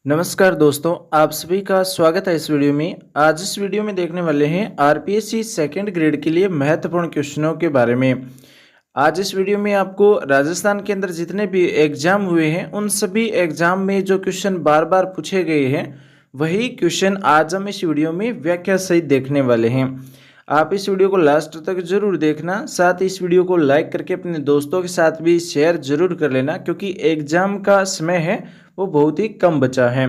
नमस्कार दोस्तों, आप सभी का स्वागत है इस वीडियो में। आज इस वीडियो में देखने वाले हैं आरपीएससी सेकंड ग्रेड के लिए महत्वपूर्ण क्वेश्चनों के बारे में। आज इस वीडियो में आपको राजस्थान के अंदर जितने भी एग्जाम हुए हैं उन सभी एग्जाम में जो क्वेश्चन बार बार पूछे गए हैं वही क्वेश्चन आज हम इस वीडियो में व्याख्या सहित देखने वाले हैं। आप इस वीडियो को लास्ट तक जरूर देखना, साथ ही इस वीडियो को लाइक करके अपने दोस्तों के साथ भी शेयर जरूर कर लेना, क्योंकि एग्जाम का समय है वो बहुत ही कम बचा है।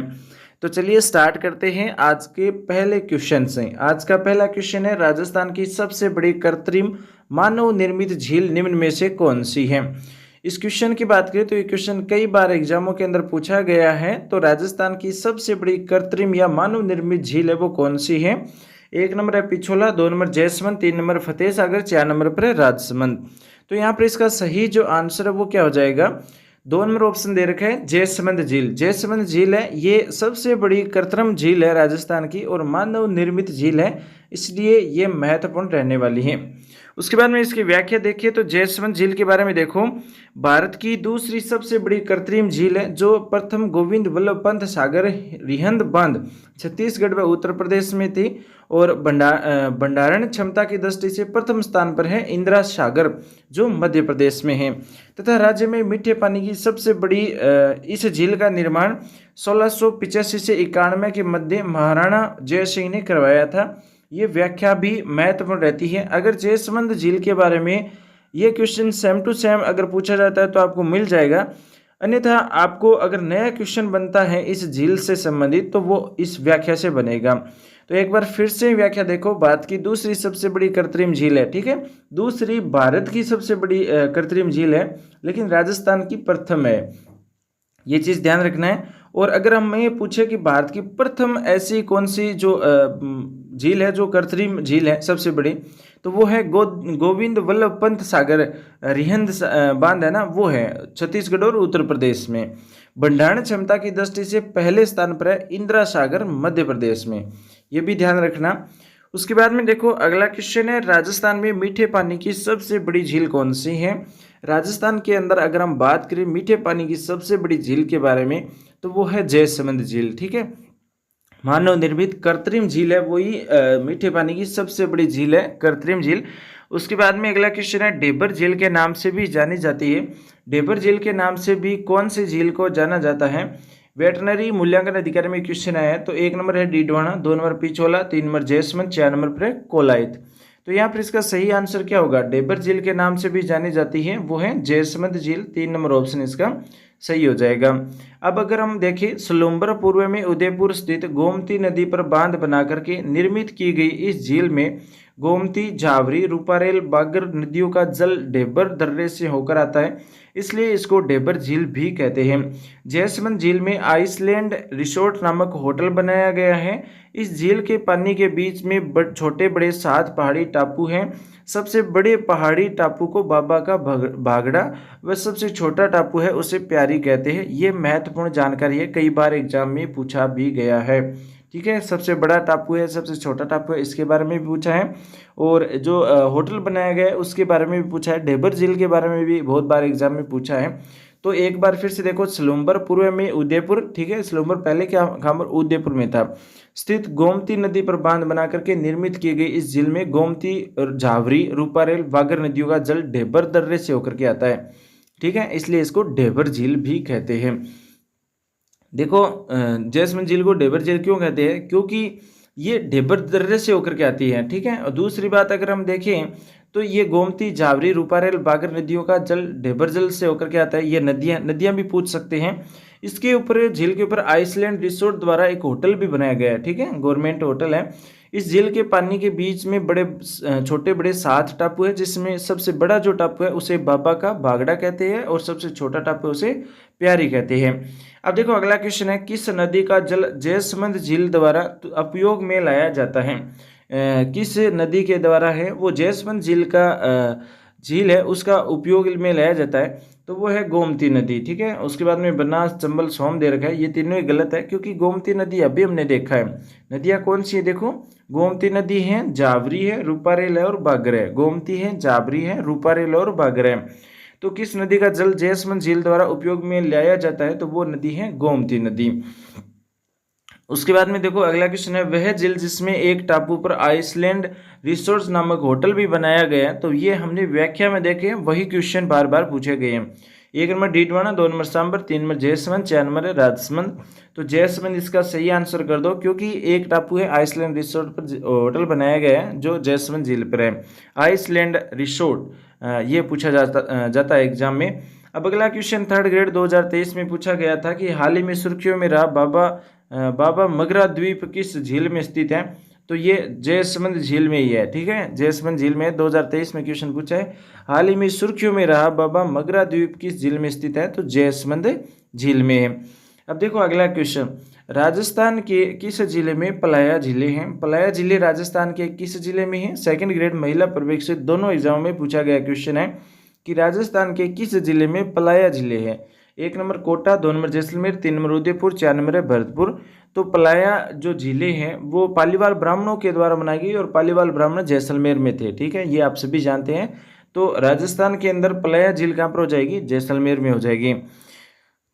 तो चलिए स्टार्ट करते हैं आज के पहले क्वेश्चन से। आज का पहला क्वेश्चन है, राजस्थान की सबसे बड़ी कृत्रिम मानव निर्मित झील निम्न में से कौन सी है। इस क्वेश्चन की बात करें तो ये क्वेश्चन कई बार एग्जामों के अंदर पूछा गया है। तो राजस्थान की सबसे बड़ी कृत्रिम या मानव निर्मित झील है वो कौन सी है। 1 नंबर है Pichola, 2 number Jaisamand, 3 number Fateh Sagar, 4 number पर है राजसमंद। तो यहाँ पर इसका सही जो आंसर है वो क्या हो जाएगा, 2 नंबर ऑप्शन दे रखा है जयसमंद झील। जयसमंद झील है ये सबसे बड़ी कृत्रिम झील है राजस्थान की और मानव निर्मित झील है, इसलिए ये महत्वपूर्ण रहने वाली है। उसके बाद में इसकी व्याख्या देखिए तो जयसमंद झील के बारे में देखो, भारत की दूसरी सबसे बड़ी कृत्रिम झील है जो प्रथम गोविंद वल्लभ पंत सागर रिहंद बांध छत्तीसगढ़ व उत्तर प्रदेश में थी और भंडारण क्षमता की दृष्टि से प्रथम स्थान पर है इंदिरा सागर जो मध्य प्रदेश में है। तथा राज्य में मीठे पानी की सबसे बड़ी इस झील का निर्माण 1685 से 91 के मध्य महाराणा जय सिंह ने करवाया था। ये व्याख्या भी महत्वपूर्ण रहती है। अगर जयसमंद झील के बारे में ये क्वेश्चन सेम टू सेम अगर पूछा जाता है तो आपको मिल जाएगा, अन्यथा आपको अगर नया क्वेश्चन बनता है इस झील से संबंधित तो वो इस व्याख्या से बनेगा। तो एक बार फिर से व्याख्या देखो, भारत की दूसरी सबसे बड़ी कृत्रिम झील है, ठीक है, दूसरी भारत की सबसे बड़ी कृत्रिम झील है, लेकिन राजस्थान की प्रथम है, ये चीज़ ध्यान रखना है। और अगर हम ये पूछे कि भारत की प्रथम ऐसी कौन सी जो झील है जो कृत्रिम झील है सबसे बड़ी, तो वो है गोविंद वल्लभ पंत सागर रिहंद बांध है ना, वो है छत्तीसगढ़ और उत्तर प्रदेश में। भंडारण क्षमता की दृष्टि से पहले स्थान पर है इंदिरा सागर मध्य प्रदेश में, ये भी ध्यान रखना। उसके बाद में देखो अगला क्वेश्चन है, राजस्थान में मीठे पानी की सबसे बड़ी झील कौन सी है। राजस्थान के अंदर अगर हम बात करें मीठे पानी की सबसे बड़ी झील के बारे में तो वो है जयसमंद झील, ठीक है, मानव निर्मित कृत्रिम झील है, वही मीठे पानी की सबसे बड़ी झील है कृत्रिम झील। उसके बाद में अगला क्वेश्चन है, ढेबर झील के नाम से भी जानी जाती है। ढेबर झील के नाम से भी कौन सी झील को जाना जाता है। वेटनरी मूल्यांकन अधिकारी में क्वेश्चन आया है। तो 1 नंबर है Didwana, 2 number Pichola, 3 number Jaisamand, 4 number पर है कोलायत। तो यहाँ पर इसका सही आंसर क्या होगा, ढेबर झील के नाम से भी जानी जाती है वो है जयसमंद झील, 3 नंबर ऑप्शन इसका सही हो जाएगा। अब अगर हम देखें, सलूम्बर पूर्व में उदयपुर स्थित गोमती नदी पर बांध बना करके निर्मित की गई इस झील में गोमती, झावरी, रूपारेल, बागर नदियों का जल ढेबर दर्रे से होकर आता है, इसलिए इसको ढेबर झील भी कहते हैं। जयसमंद झील में आइसलैंड रिसोर्ट नामक होटल बनाया गया है। इस झील के पानी के बीच में छोटे बड़े 7 पहाड़ी टापू हैं। सबसे बड़े पहाड़ी टापू को बाबा का भागड़ा व सबसे छोटा टापू है उसे प्यारी कहते हैं। ये महत्वपूर्ण जानकारी है, कई बार एग्जाम में पूछा भी गया है, ठीक है। सबसे बड़ा टापू है, सबसे छोटा टापू है, इसके बारे में भी पूछा है। और जो होटल बनाया गया है उसके बारे में भी पूछा है। ढेबर झील के बारे में भी बहुत बार एग्जाम में पूछा है। तो एक बार फिर से देखो, सलूम्बर पूर्व में उदयपुर, ठीक है, सलूम्बर पहले क्या खामर उदयपुर में था, स्थित गोमती नदी पर बांध बना करके निर्मित की गई इस झील में गोमती, झावरी, रूपारेल, बागर नदियों का जल ढेबर दर्रे से होकर के आता है, ठीक है, इसलिए इसको ढेबर झील भी कहते हैं। देखो जयसमंद झील को ढेबर झील क्यों कहते हैं, क्योंकि ये ढेबर दर्रे से होकर के आती है, ठीक है। और दूसरी बात अगर हम देखें तो ये गोमती, झावरी, रूपारेल, बागर नदियों का जल ढेबर जल से होकर के आता है। ये नदियां भी पूछ सकते हैं। इसके ऊपर झील के ऊपर आइसलैंड रिसोर्ट द्वारा एक होटल भी बनाया गया है, ठीक है, गवर्नमेंट होटल है। इस झील के पानी के बीच में बड़े छोटे बड़े 7 टापू है, जिसमें सबसे बड़ा जो टापू है उसे बाबा का भागड़ा कहते हैं और सबसे छोटा टापू उसे प्यारी कहते हैं। अब देखो अगला क्वेश्चन है, किस नदी का जल जयसमंद झील द्वारा उपयोग में लाया जाता है। किस नदी के द्वारा है वो जयसमंद झील का झील है उसका उपयोग में लाया जाता है, तो वो है गोमती नदी, ठीक है। उसके बाद में बनास, चंबल, सोम दे रखा है, ये तीनों ही गलत है, क्योंकि गोमती नदी अभी हमने देखा है। नदियाँ कौन सी है, देखो गोमती नदी है, जावरी है, रूपारेल है और बागर है। गोमती है, जावरी है, रूपारेल और बागर है। तो किस नदी का जल जयसमंद झील द्वारा उपयोग में लाया जाता है, तो वो नदी है गोमती नदी। उसके बाद में देखो अगला क्वेश्चन है, वह झील जिसमें एक टापू पर आइसलैंड रिसोर्ट्स नामक होटल भी बनाया गया है। तो ये हमने व्याख्या में देखे वही क्वेश्चन बार बार पूछे गए हैं। 1 number Didwana, 2 number Sambhar, 3 number Jaisamand, 4 number है राजसमंद। तो जयसमंद इसका सही आंसर कर दो, क्योंकि एक टापू है आइसलैंड रिसोर्ट पर होटल बनाया गया है जो जयसमंद झील पर है, आइसलैंड रिसोर्ट। ये पूछा जाता है एग्जाम में। अब अगला क्वेश्चन 3rd ग्रेड 2023 में पूछा गया था कि हाल ही में सुर्खियों में रहा बाबा मगरा द्वीप किस झील में स्थित है। तो ये जयसमंद झील में ही है, ठीक है, जयसमंद झील में 2023 में क्वेश्चन पूछा है, हाल ही में सुर्खियों में रहा बाबा मगरा द्वीप किस झील में स्थित है। तो जयसमंद झील में है। अब देखो अगला क्वेश्चन, राजस्थान के किस जिले में पलाया झीलें हैं। पलाया झीलें राजस्थान के किस जिले में है। 2nd ग्रेड महिला प्रवेशित दोनों एग्जाम में पूछा गया क्वेश्चन है कि राजस्थान के किस जिले में पलाया झीलें हैं। 1 number Kota, 2 number Jaisalmer, 3 number Udaipur, 4 number है भरतपुर। तो पलाया जो झीलें हैं वो पालीवाल ब्राह्मणों के द्वारा बनाई गई और पालीवाल ब्राह्मण जैसलमेर में थे, ठीक है, ये आप सभी जानते हैं। तो राजस्थान के अंदर पलाया झील कहाँ पर हो जाएगी, जैसलमेर में हो जाएगी।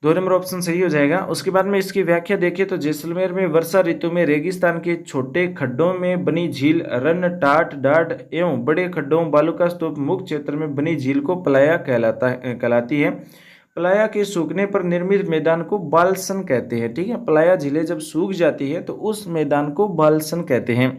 2 नंबर ऑप्शन सही हो जाएगा। उसके बाद में इसकी व्याख्या देखिए तो जैसलमेर में वर्षा ऋतु में रेगिस्तान के छोटे खड्डों में बनी झील रन टाट डाट एवं बड़े खड्डों बालू का स्तूप मुक्त क्षेत्र में बनी झील को पलाया कहलाती है। पलाया के सूखने पर निर्मित मैदान को बालसन कहते हैं, ठीक है, पलाया झीलें जब सूख जाती है तो उस मैदान को बालसन कहते हैं।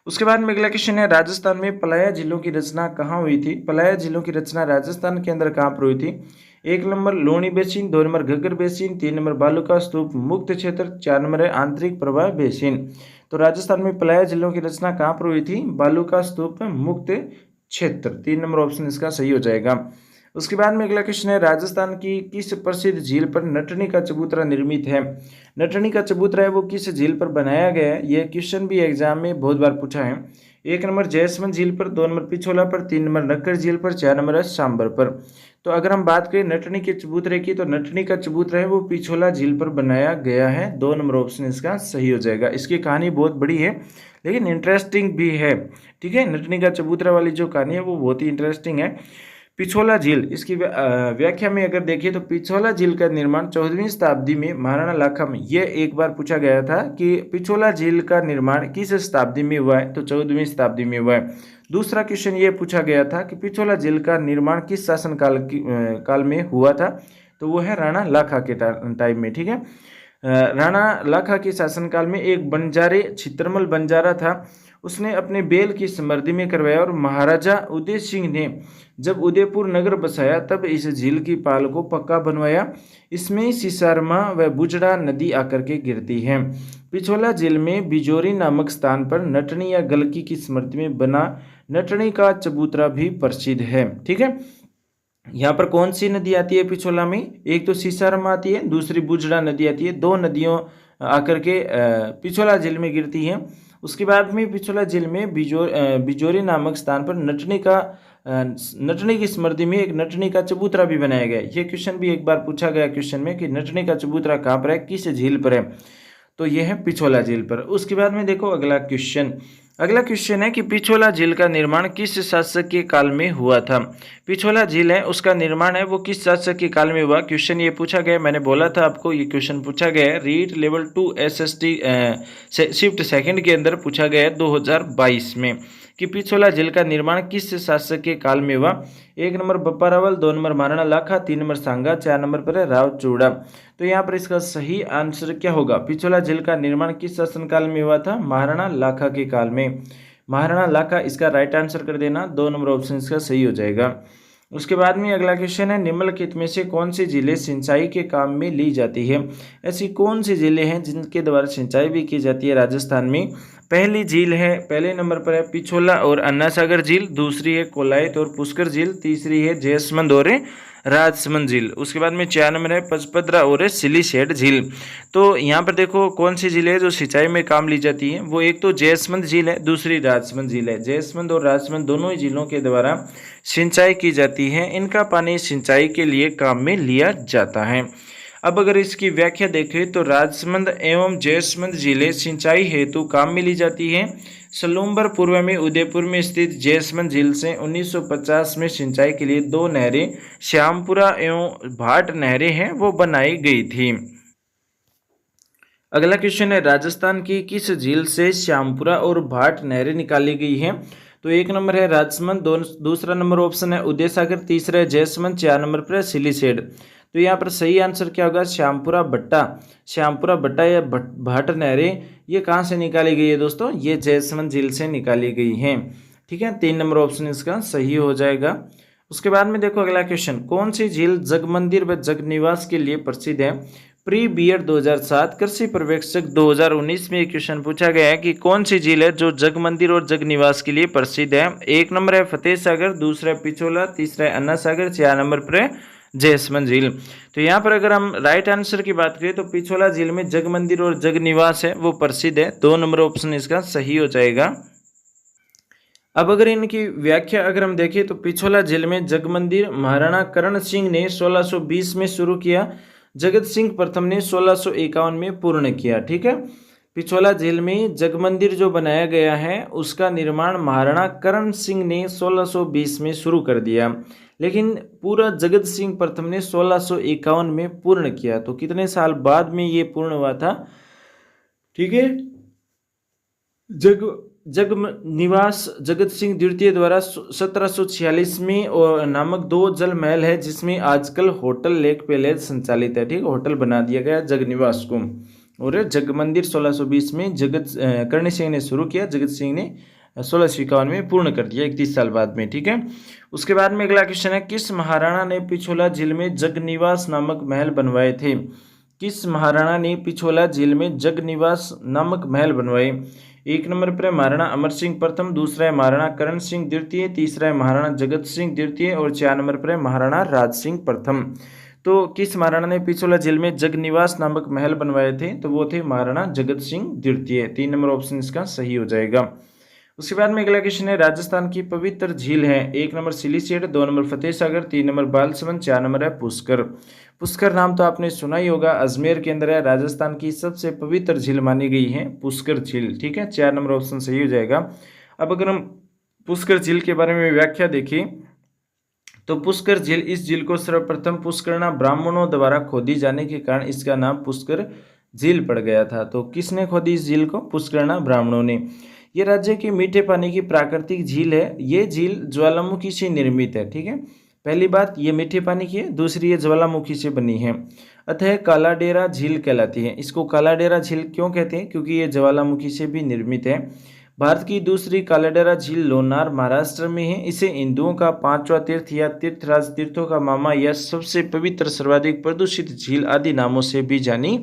उसके बाद में अगला क्वेश्चन है, राजस्थान में पलाया झीलों की रचना कहाँ हुई थी। पलाया झीलों की रचना राजस्थान के अंदर कहाँ पर हुई थी। 1 number Luni basin, 2 number Ghaggar basin, 3 number बालूका स्तूप मुक्त क्षेत्र, 4 नंबर है आंतरिक प्रवाह बेसिन। तो राजस्थान में पलाया झीलों की रचना कहाँ पर हुई थी, बालूका स्तूप मुक्त क्षेत्र। 3 नंबर ऑप्शन इसका सही हो जाएगा। उसके बाद में अगला क्वेश्चन है, राजस्थान की किस प्रसिद्ध झील पर नटनी का चबूतरा निर्मित है। नटनी का चबूतरा है वो किस झील पर बनाया गया है। यह क्वेश्चन भी एग्जाम में बहुत बार पूछा है। 1 नंबर जयसमंद झील पर, 2 नंबर पिछोला पर, 3 नंबर नक्कर झील पर, 4 नंबर है सांबर पर। तो अगर हम बात करें नटनी के चबूतरे की, तो नटनी का चबूतरा है वो पिछोला झील पर बनाया गया है। 2 नंबर ऑप्शन इसका सही हो जाएगा। इसकी कहानी बहुत बड़ी है लेकिन इंटरेस्टिंग भी है, ठीक है, नटनी का चबूतरा वाली जो कहानी है वो बहुत ही इंटरेस्टिंग है। पिछोला झील, इसकी व्याख्या में अगर देखिए तो पिछोला झील का निर्माण 14वीं शताब्दी में महाराणा लाखा में, यह एक बार पूछा गया था कि पिछोला झील का निर्माण किस शताब्दी में हुआ है। तो 14वीं शताब्दी में हुआ है। दूसरा क्वेश्चन ये पूछा गया था कि पिछोला झील का निर्माण किस शासन काल में हुआ था। तो वो है राणा लाखा के टाइम में, ठीक है। राणा लाखा के शासनकाल में एक बंजारे छित्रमल बंजारा था, उसने अपने बेल की समृद्धि में करवाया और महाराजा उदय सिंह ने जब उदयपुर नगर बसाया तब इस झील की पाल को पक्का बनवाया। इसमें सिसारमा व बुजड़ा नदी आकर के गिरती है। पिछोला झील में बिजोरी नामक स्थान पर नटनी या गलकी की स्मृति में बना नटनी का चबूतरा भी प्रसिद्ध है, ठीक है। यहाँ पर कौन सी नदी आती है पिछोला में, एक तो सिसारमा आती है, दूसरी बुजड़ा नदी आती है। 2 नदियों आकर के पिछोला झील में गिरती है। उसके बाद में पिछोला झील में बिजोरी नामक स्थान पर नटनी की स्मृति में एक नटनी का चबूतरा भी बनाया गया है। ये क्वेश्चन भी एक बार पूछा गया क्वेश्चन में कि नटनी का चबूतरा कहाँ पर है, किस झील पर है। तो यह है पिछोला झील पर। उसके बाद में देखो अगला क्वेश्चन है कि पिछोला झील का निर्माण किस शासक के काल में हुआ था। पिछोला झील है उसका निर्माण है वो किस शासक के काल में हुआ। क्वेश्चन ये पूछा गया, मैंने बोला था आपको ये क्वेश्चन पूछा गया है REET level 2 SST shift second के अंदर पूछा गया है 2022 में कि पिछोला झील का निर्माण किस शासक के काल में हुआ। 1 नंबर बप्पा रावल, 2 नंबर महाराणा लाखा, 3 नंबर सांगा, 4 नंबर पर है राव चूड़ा। तो यहाँ पर इसका सही आंसर क्या होगा, पिछोला झील का निर्माण किस शासनकाल में हुआ था, महाराणा लाखा के काल में। महाराणा लाखा इसका राइट आंसर कर देना, 2 नंबर ऑप्शन इसका सही हो जाएगा। उसके बाद में अगला क्वेश्चन है, निम्नलिखित में से कौन सी झीलें सिंचाई के काम में ली जाती है। ऐसी कौन सी झीलें हैं जिनके द्वारा सिंचाई भी की जाती है राजस्थान में। पहली झील है, पहले नंबर पर है पिछोला और अन्ना सागर झील, दूसरी है कोलायत और पुष्कर झील, तीसरी है जयसमंद और राजसमंद झील। उसके बाद में 4 नंबर है पचपदरा और सिलीशेड झील। तो यहाँ पर देखो कौन सी झील है जो सिंचाई में काम ली जाती है, वो एक तो जयसमंद झील है, दूसरी राजसमंद झील है। जयसमंद और राजसमंद दोनों ही झीलों के द्वारा सिंचाई की जाती है, इनका पानी सिंचाई के लिए काम में लिया जाता है। अब अगर इसकी व्याख्या देखें तो राजसमंद एवं जयसमंद झीलें सिंचाई हेतु काम में ली जाती है। सलूम्बर पूर्व में उदयपुर में स्थित जयसमंद झील से 1950 में सिंचाई के लिए 2 नहरें श्यामपुरा एवं भाट नहरें हैं वो बनाई गई थी। अगला क्वेश्चन है, राजस्थान की किस झील से श्यामपुरा और भाट नहरें निकाली गई हैं? तो एक नंबर है राजसमंद, दूसरा नंबर ऑप्शन है उदय सागर, तीसरा है जयसमंद, 4 नंबर पर है सिलीसेड। तो यहाँ पर सही आंसर क्या होगा? श्यामपुरा भट्टा। श्यामपुरा भट्टा या भाट नहरें ये कहाँ से निकाली गई है दोस्तों? ये जयसमंद झील से निकाली गई हैं। ठीक है, 3 नंबर ऑप्शन इसका सही हो जाएगा। उसके बाद में देखो अगला क्वेश्चन, कौन सी झील जगमंदिर व जगनिवास के लिए प्रसिद्ध है? प्री बीएड 2007 कृषि पर्यवेक्षक 2019 में एक क्वेश्चन पूछा गया है कि कौन सी झील है जो जगमंदिर और जगनिवास के लिए प्रसिद्ध है? एक नंबर है फतेह सागर, दूसरा है पिछोला, तीसरा है अन्ना सागर, 4 नंबर पर है जयसमंद झील। तो यहाँ पर अगर हम राइट आंसर की बात करें तो पिछोला झील में जगमंदिर और जगनिवास है वो प्रसिद्ध है। 2 नंबर ऑप्शन इसका सही हो जाएगा। अब अगर इनकी व्याख्या अगर हम देखें तो पिछोला झील में जगमंदिर महाराणा करण सिंह ने 1620 में शुरू किया, जगत सिंह प्रथम ने 1651 में पूर्ण किया। ठीक है, पिछोला झील में जगमंदिर जो बनाया गया है उसका निर्माण महाराणा करण सिंह ने 1620 में शुरू कर दिया, लेकिन पूरा जगत सिंह प्रथम ने 1651 में पूर्ण किया। तो कितने साल बाद में ये पूर्ण हुआ था? ठीक है, जगनिवास जगत सिंह द्वितीय द्वारा 1746 में और नामक 2 जल महल है जिसमें आजकल होटल लेक पैलेस संचालित है। ठीक, होटल बना दिया गया जगनिवास को। और जगमंदिर 1620 में कर्ण सिंह ने शुरू किया, जगत सिंह ने 1651 में पूर्ण कर दिया, 31 साल बाद में। ठीक है, उसके बाद में अगला क्वेश्चन है, किस महाराणा ने पिछोला झील में जगनिवास नामक महल बनवाए थे? किस महाराणा ने पिछोला झील में जगनिवास नामक महल बनवाए? एक नंबर पर है महाराणा अमर सिंह प्रथम, दूसरा है महाराणा करण सिंह द्वितीय, तीसरा है महाराणा जगत सिंह द्वितीय और 4 नंबर पर है महाराणा राज सिंह प्रथम। तो किस महाराणा ने पिछोला झील में जगनिवास नामक महल बनवाए थे? तो वो थे महाराणा जगत सिंह द्वितीय। 3 नंबर ऑप्शन इसका सही हो जाएगा। उसके बाद में अगला क्वेश्चन है, राजस्थान की पवित्र झील है। 1 नंबर सिलीसेड, 2 नंबर फतेह सागर, 3 नंबर बालसमंद, 4 नंबर है पुष्कर। पुष्कर नाम तो आपने सुना ही होगा, अजमेर के अंदर है, राजस्थान की सबसे पवित्र झील मानी गई है पुष्कर झील। ठीक है, 4 नंबर ऑप्शन सही हो जाएगा। अब अगर हम पुष्कर झील के बारे में व्याख्या देखें तो पुष्कर झील, इस झील को सर्वप्रथम पुष्करना ब्राह्मणों द्वारा खोदी जाने के कारण इसका नाम पुष्कर झील पड़ गया था। तो किसने खोदी इस झील को? पुष्करना ब्राह्मणों ने। ये राज्य की मीठे पानी की प्राकृतिक झील है। ये झील ज्वालामुखी से निर्मित है। ठीक है, पहली बात ये मीठे पानी की है, दूसरी ये ज्वालामुखी से बनी है, अतः कालाडेरा झील कहलाती है। इसको कालाडेरा झील क्यों कहते हैं? क्योंकि ये ज्वालामुखी से भी निर्मित है। भारत की दूसरी कालाडेरा झील लोनार महाराष्ट्र में है। इसे हिंदुओं का 5वां तीर्थ या तीर्थराज तीर्थों का मामा या सबसे पवित्र सर्वाधिक प्रदूषित झील आदि नामों से भी जानी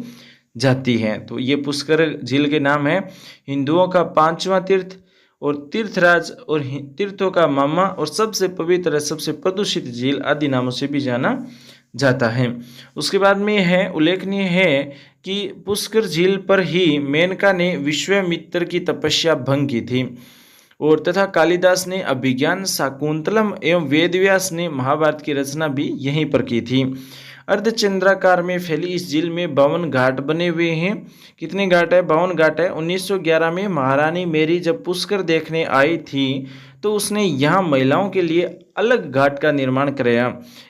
जाती है। तो ये पुष्कर झील के नाम है हिंदुओं का 5वां तीर्थ और तीर्थराज और तीर्थों का मामा और सबसे पवित्र सबसे प्रदूषित झील आदि नामों से भी जाना जाता है। उसके बाद में है उल्लेखनीय है कि पुष्कर झील पर ही मेनका ने विश्वामित्र की तपस्या भंग की थी और तथा कालिदास ने अभिज्ञान शाकुंतलम एवं वेदव्यास ने महाभारत की रचना भी यहीं पर की थी। अर्धचंद्राकार में फैली इस झील में 52 घाट बने हुए हैं। कितने घाट है? 52 घाट है। 1911 में महारानी मेरी जब पुष्कर देखने आई थी तो उसने यहाँ महिलाओं के लिए अलग घाट का निर्माण कराया।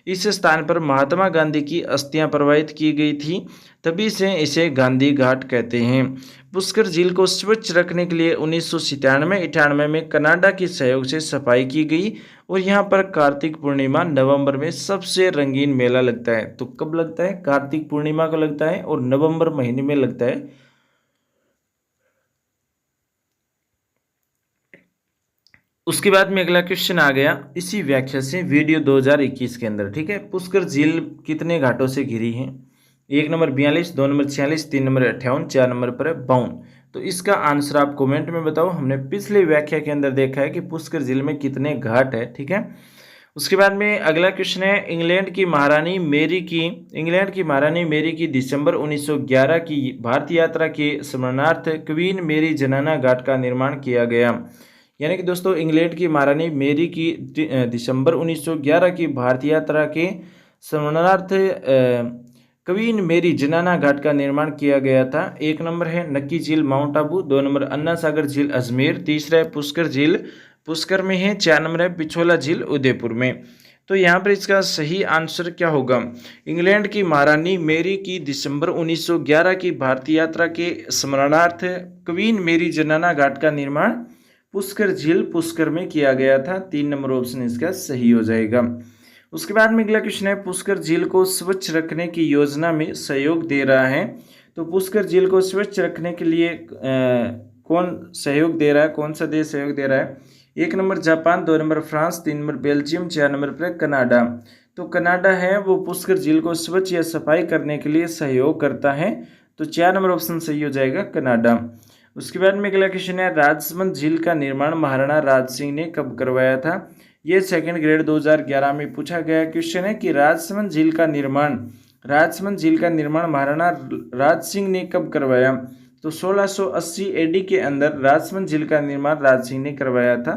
इस स्थान पर महात्मा गांधी की अस्थियां प्रवाहित की गई थी, तभी से इसे गांधी घाट कहते हैं। पुष्कर झील को स्वच्छ रखने के लिए 1997-98 में कनाडा के सहयोग से सफाई की गई और यहाँ पर कार्तिक पूर्णिमा नवंबर में सबसे रंगीन मेला लगता है। तो कब लगता है? कार्तिक पूर्णिमा को लगता है और नवंबर महीने में लगता है। उसके बाद में अगला क्वेश्चन आ गया इसी व्याख्या से वीडियो 2021 के अंदर। ठीक है, पुष्कर झील कितने घाटों से घिरी है? 1 नंबर 42, 2 नंबर 46, 3 नंबर 58, 4 नंबर पर है 52। तो इसका आंसर आप कमेंट में बताओ। हमने पिछले व्याख्या के अंदर देखा है कि पुष्कर झील में कितने घाट है। ठीक है, उसके बाद में अगला क्वेश्चन है इंग्लैंड की महारानी मेरी की दिसंबर 1911 की भारत यात्रा के स्मरणार्थ क्वीन मेरी जनाना घाट का निर्माण किया गया। यानी कि दोस्तों इंग्लैंड की महारानी मेरी की दिसंबर 1911 की भारत यात्रा के स्मरणार्थ क्वीन मेरी जनाना घाट का निर्माण किया गया था। 1 नंबर है नक्की झील माउंट आबू, 2 नंबर अन्ना सागर झील अजमेर, तीसरा है पुष्कर झील पुष्कर में है, 4 नंबर है पिछोला झील उदयपुर में। तो यहाँ पर इसका सही आंसर क्या होगा? इंग्लैंड की महारानी मैरी की दिसंबर 1911 की भारतीय यात्रा के स्मरणार्थ क्वीन मैरी जनाना घाट का निर्माण पुष्कर झील पुष्कर में किया गया था। 3 नंबर ऑप्शन इसका सही हो जाएगा। उसके बाद में अगला क्वेश्चन है, पुष्कर झील को स्वच्छ रखने की योजना में सहयोग दे रहा है। तो पुष्कर झील को स्वच्छ रखने के लिए कौन सहयोग दे रहा है, कौन सा देश सहयोग दे रहा है? 1 number Japan, 2 number France, 3 number Belgium, 4 number पर कनाडा। तो कनाडा है वो पुष्कर झील को स्वच्छ या सफाई करने के लिए सहयोग करता है। तो 4 नंबर ऑप्शन सही हो जाएगा, कनाडा। उसके बाद में अगला क्वेश्चन है, राजसमंद झील का निर्माण महाराणा राज सिंह ने कब करवाया था? ये सेकंड ग्रेड 2011 में पूछा गया क्वेश्चन है कि राजसमंद झील का निर्माण महाराणा राज सिंह ने कब करवाया? तो 1680 एडी के अंदर राजसमंद झील का निर्माण राज सिंह ने करवाया था।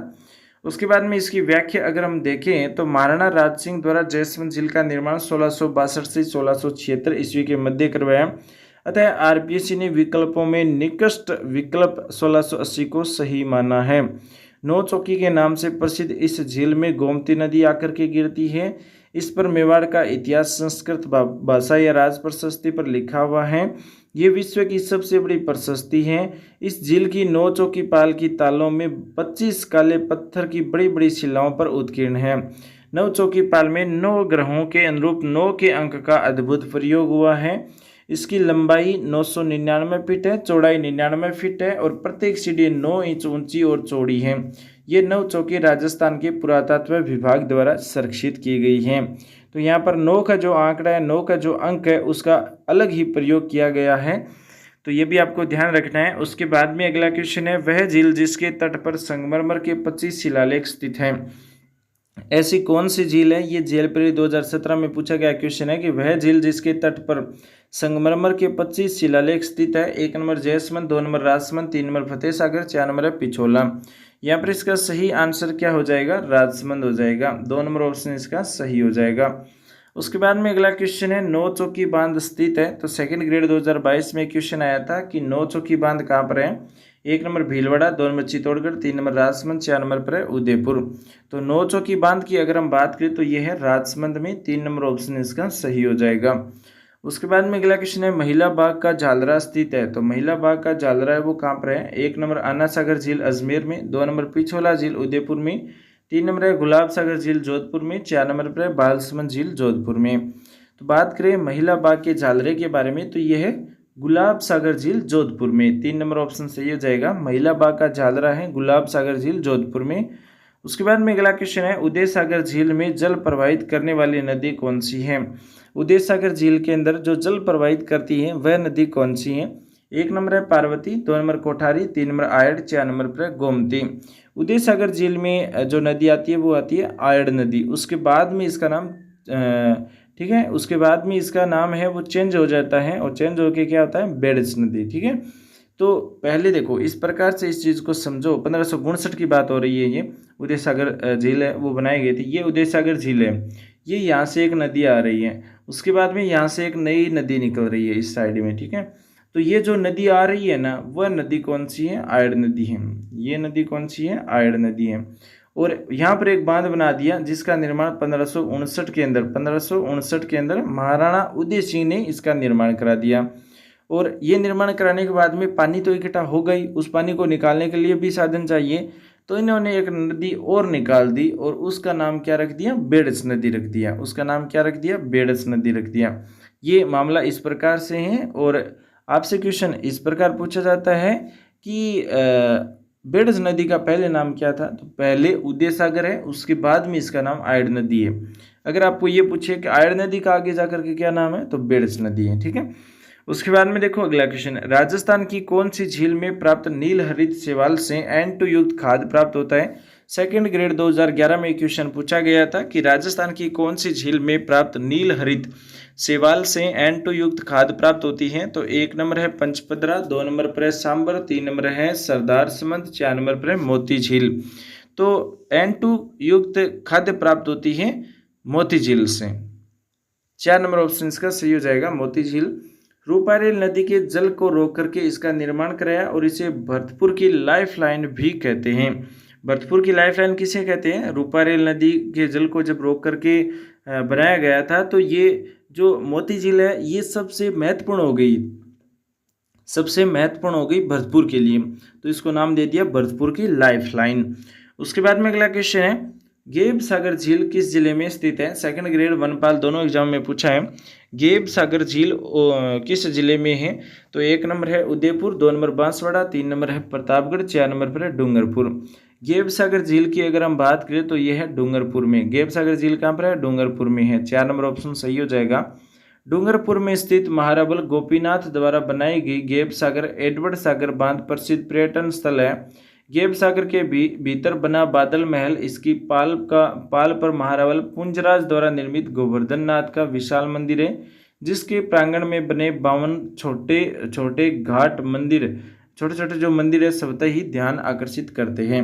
उसके बाद में इसकी व्याख्या अगर हम देखें तो महाराणा राज सिंह द्वारा जयसमंद झील का निर्माण 1662 से 1676 ईस्वी के मध्य करवाया। अतः आरपीएससी ने विकल्पों में निकट विकल्प 1680 को सही माना है। नौ चौकी के नाम से प्रसिद्ध इस झील में गोमती नदी आकर के गिरती है। इस पर मेवाड़ का इतिहास संस्कृत भाषा या राज प्रशस्ति पर लिखा हुआ है। ये विश्व की सबसे बड़ी प्रशस्ति है। इस झील की 9 चौकी पाल की तालों में 25 काले पत्थर की बड़ी बड़ी शिलाओं पर उत्कीर्ण है। 9 चौकी पाल में 9 ग्रहों के अनुरूप 9 के अंक का अद्भुत प्रयोग हुआ है। इसकी लंबाई 999 फीट है, चौड़ाई 99 फीट है और प्रत्येक सीढ़ी 9 इंच ऊंची और चौड़ी है। ये 9 चौकी राजस्थान के पुरातत्व विभाग द्वारा संरक्षित की गई हैं। तो यहाँ पर 9 का जो आंकड़ा है, 9 का जो अंक है, उसका अलग ही प्रयोग किया गया है। तो ये भी आपको ध्यान रखना है। उसके बाद में अगला क्वेश्चन है, वह झील जिसके तट पर संगमरमर के 25 शिलालेख स्थित हैं, ऐसी कौन सी झील है? ये जेएलपीआरई 2017 में पूछा गया क्वेश्चन है कि वह झील जिसके तट पर संगमरमर के 25 शिलालेख स्थित है। 1 number Jaisamand, 2 number Rajsamand, 3 number Fateh Sagar, 4 number है पिछोला। यहाँ पर इसका सही आंसर क्या हो जाएगा? राजसमंद हो जाएगा। 2 नंबर ऑप्शन इसका सही हो जाएगा। उसके बाद में अगला क्वेश्चन है, 9 चौकी बांध स्थित है। तो सेकंड ग्रेड 2022 में क्वेश्चन आया था कि 9 चौकी बांध कहाँ पर है? 1 number Bhilwara, 2 number Chittorgarh, 3 number Rajsamand, 4 number पर है उदयपुर। तो 9 चौकी बांध की अगर हम बात करें तो यह है राजसमंद में। 3 नंबर ऑप्शन इसका सही हो जाएगा। उसके बाद में अगला क्वेश्चन है, महिला बाग का झालरा स्थित है। तो महिला बाग का झालरा है वो कहाँ पर है? 1 नंबर आना सागर झील अजमेर में, 2 नंबर पिछोला झील उदयपुर में, 3 नंबर है गुलाब सागर झील जोधपुर में, 4 नंबर पर है बालसमंद झील जोधपुर में। तो बात करें महिला बाग के झालरे के बारे में तो यह है गुलाब सागर झील जोधपुर में। 3 नंबर ऑप्शन सही हो जाएगा। महिला बाग का झालरा है गुलाब सागर झील जोधपुर में। उसके बाद में अगला क्वेश्चन है, उदय सागर झील में जल प्रवाहित करने वाली नदी कौन सी है? उदय सागर झील के अंदर जो जल प्रवाहित करती है वह नदी कौन सी है? 1 नंबर है Parvati, 2 number Kothari, 3 number Ayad, 4 number पर गोमती। उदय सागर झील में जो नदी आती है वो आती है आयड़ नदी। उसके बाद में इसका नाम ठीक है, उसके बाद में इसका नाम है वो चेंज हो जाता है और चेंज होके क्या होता है? बेड़स नदी। ठीक है, तो पहले देखो इस प्रकार से इस चीज़ को समझो। 1559 की बात हो रही है। ये उदय सागर झील है वो बनाई गई थी। ये उदय सागर झील है, ये यहाँ से एक नदी आ रही है, उसके बाद में यहाँ से एक नई नदी निकल रही है इस साइड में। ठीक है, तो ये जो नदी आ रही है ना वह नदी कौन सी है? आयड़ नदी है। ये नदी कौन सी है? आयड़ नदी है। और यहाँ पर एक बांध बना दिया जिसका निर्माण 1559 के अंदर महाराणा उदय सिंह ने इसका निर्माण करा दिया। और ये निर्माण कराने के बाद में पानी तो इकट्ठा हो गई, उस पानी को निकालने के लिए भी साधन चाहिए, तो इन्होंने एक नदी और निकाल दी और उसका नाम क्या रख दिया? बेड़स नदी रख दिया। उसका नाम क्या रख दिया? बेड़स नदी रख दिया। ये मामला इस प्रकार से है। और आपसे क्वेश्चन इस प्रकार पूछा जाता है कि बेड़स नदी का पहले नाम क्या था? तो पहले उदय सागर है, उसके बाद में इसका नाम आयड़ नदी है। अगर आपको ये पूछे कि आयड़ नदी का आगे जाकर के क्या नाम है, तो बेड़स नदी है। ठीक है, उसके बाद में देखो अगला क्वेश्चन, राजस्थान की कौन सी झील में प्राप्त नील हरित शैवाल से N2 युक्त खाद प्राप्त होता है? सेकंड ग्रेड 2011 में क्वेश्चन पूछा गया था कि राजस्थान की कौन सी झील में प्राप्त नील हरित शैवाल से N2 युक्त खाद प्राप्त होती है? तो 1 नंबर है पंचपदरा, 2 नंबर पर है सांबर, 3 नंबर है सरदार समंद, 4 नंबर पर है मोती झील। तो N2 युक्त खाद्य प्राप्त होती है मोती झील से। 4 नंबर ऑप्शन इसका सही हो जाएगा, मोती झील। रूपारेल नदी के जल को रोक करके इसका निर्माण कराया और इसे भरतपुर की लाइफ लाइन भी कहते हैं। भरतपुर की लाइफलाइन किसे कहते हैं? रूपारेल नदी के जल को जब रोक करके बनाया गया था, तो ये जो मोती झील है ये सबसे महत्वपूर्ण हो गई, सबसे महत्वपूर्ण हो गई भरतपुर के लिए, तो इसको नाम दे दिया भरतपुर की लाइफलाइन। उसके बाद में अगला क्वेश्चन है, गेब सागर झील किस जिले में स्थित है? सेकंड ग्रेड वनपाल दोनों एग्जाम में पूछा है। गेब सागर झील किस जिले में है? तो 1 नंबर है उदयपुर, 2 नंबर बांसवाड़ा, 3 नंबर है प्रतापगढ़, 4 नंबर पर है डूंगरपुर। गेब सागर झील की अगर हम बात करें तो यह है डूंगरपुर में। गेब सागर झील कहाँ पर है? डूंगरपुर में है। 4 नंबर ऑप्शन सही हो जाएगा। डूंगरपुर में स्थित महाराबल गोपीनाथ द्वारा बनाई गई गेब सागर एडवर्ड सागर बांध प्रसिद्ध पर्यटन स्थल है। गेब सागर के भीतर बना बादल महल, इसकी पाल पर महारावल पुंजराज द्वारा निर्मित गोवर्धन नाथ का विशाल मंदिर है, जिसके प्रांगण में बने 52 छोटे छोटे घाट मंदिर, छोटे छोटे जो मंदिर है स्वतः ही ध्यान आकर्षित करते हैं।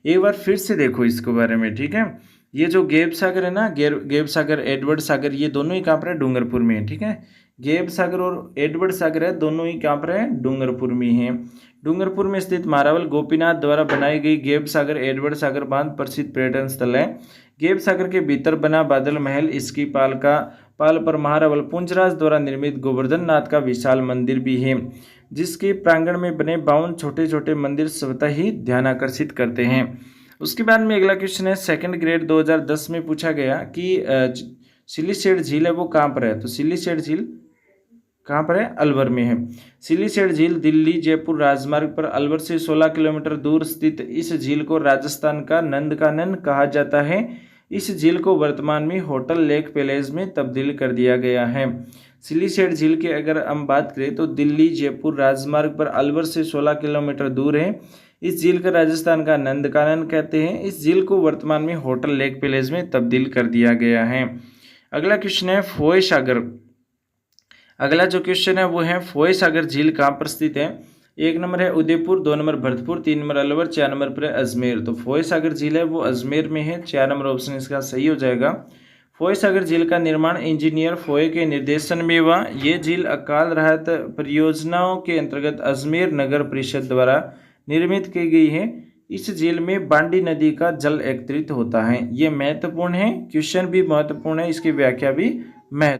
एक बार फिर से देखो इसके बारे में, ठीक है। ये जो गेब सागर है ना, गेब सागर एडवर्ड सागर, ये दोनों ही कहाँ पर है? डूंगरपुर में है, ठीक है। गेब सागर और एडवर्ड सागर है, दोनों ही कहाँ पर है? डूंगरपुर में है। डूंगरपुर में स्थित महारावल गोपीनाथ द्वारा बनाई गई गेब सागर एडवर्ड सागर बांध प्रसिद्ध पर्यटन स्थल है। गेब सागर के भीतर बना बादल महल, इसकी पाल पर महारावल पुंजराज द्वारा निर्मित गोवर्धन नाथ का विशाल मंदिर भी है, जिसके प्रांगण में बने 52 छोटे छोटे मंदिर स्वतः ही ध्यान आकर्षित करते हैं। उसके बाद में अगला क्वेश्चन है, सेकंड ग्रेड 2010 में पूछा गया कि सिलीसेड झील है वो कहाँ पर है? तो सिलीसेड झील कहाँ पर है? अलवर में है। सिलीसेड झील दिल्ली जयपुर राजमार्ग पर अलवर से 16 किलोमीटर दूर स्थित इस झील को राजस्थान का नंदकानन कहा जाता है। इस झील को वर्तमान में होटल लेक पैलेस में तब्दील कर दिया गया है। सिलीसेड झील की अगर हम बात करें तो दिल्ली जयपुर राजमार्ग पर अलवर से 16 किलोमीटर दूर है। इस झील का राजस्थान का नंदकानन कहते हैं। इस झील को वर्तमान में होटल लेक पैलेस में तब्दील कर दिया गया है। अगला क्वेश्चन है फोय सागर। अगला जो क्वेश्चन है वो है फोय सागर झील कहाँ पर स्थित है? 1 नंबर है Udaipur, 2 number Bharatpur, 3 number Alwar, 4 number पर अजमेर। तो फोय सागर झील है वो अजमेर में है। 4 नंबर ऑप्शन इसका सही हो जाएगा। फोय सागर झील का निर्माण इंजीनियर फोय के निर्देशन में हुआ। ये झील अकाल राहत परियोजनाओं के अंतर्गत अजमेर नगर परिषद द्वारा निर्मित की गई है। इस झील में बांडी नदी का जल एकत्रित होता है। ये महत्वपूर्ण है, क्वेश्चन भी महत्वपूर्ण है, इसकी व्याख्या भी महत्वपूर्ण।